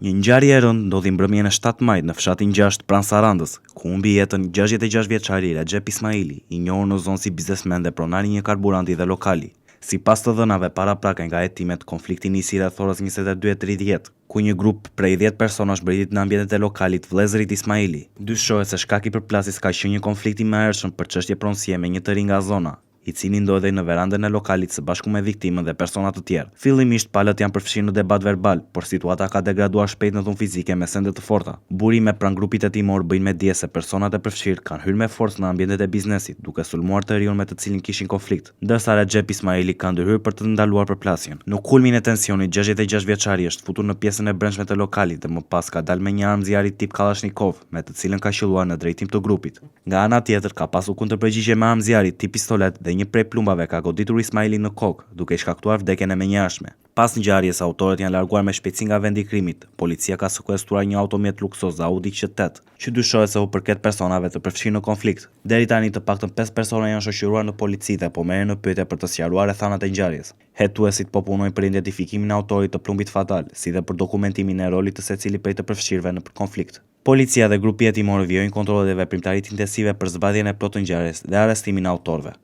Një ngjarje e rëndë ndodhi mbrëmjen e 7 majit në fshatin 6 pranë Sarandës, ku humbi jetën 66 vjeçari Recep Ismaili, i njohur në zonë si biznesmen dhe pronari i një karburanti dhe lokali. Sipas të dhënave paraprake nga hetimet, konflikti nisi rreth orës 22:30, ku një grup prej 10 personash mbërritet në ambientet e lokalit vëllezërit Ismaili. Dyshohet se shkaki i përplasjes ka qenë një konflikt i mëhershëm për çështje pronësie me një të ri nga zona, i cili ndodhej në verandën e lokalit së bashku me viktimën dhe persona të tjerë. Fillimisht palët janë përfshirë në debat verbal, por situata ka degraduar shpejt në dhunë fizike me sende të forta. Burime pranë grupit hetimor bëjnë me dije se personat e përfshirë kanë hyrë me forcë në ambientet e biznesit, duke sulmuar të riun me të cilin kishin konflikt, ndërsa Recep Ismaili ka ndërhyrë për të ndaluar përplasjen. Në kulmin e tensionit, 66 vjeçari është futur në pjesën e brendshme të lokalit dhe më pas ka dalë me një armë zjarri tip Kalashnikov, me të cilën ka qelluar në drejtim të grupit. Nga ana tjetër, ka pasur kundërpërgjigje me armë zjarri tip pistolet dhe një prej plumbave ka goditur Ismailin në kokë, duke i shkaktuar vdekjen e menjëhershme. Pas ngjarjes, autorët janë larguar me shpejtësi nga vendi i krimit. Policia ka sekuestruar një automjet luksoz Audi Q8, që dyshohet se u përket personave të përfshirë në konflikt. Deri tani të paktën 5 persona janë shoqëruar në polici dhe po merren në pyetje për të sqaruar rrethanat e ngjarjes. Hetuesit po punojnë për identifikimin e autorit të plumbit fatal, si dhe për dokumentimin e rolit të secilit prej të përfshirëve në konflikt. Policia dhe grupi hetimor vijojnë kontrollet dhe veprimtaritë intensive për zbardhjen e plotë të ngjarjes dhe arrestimin e autorëve.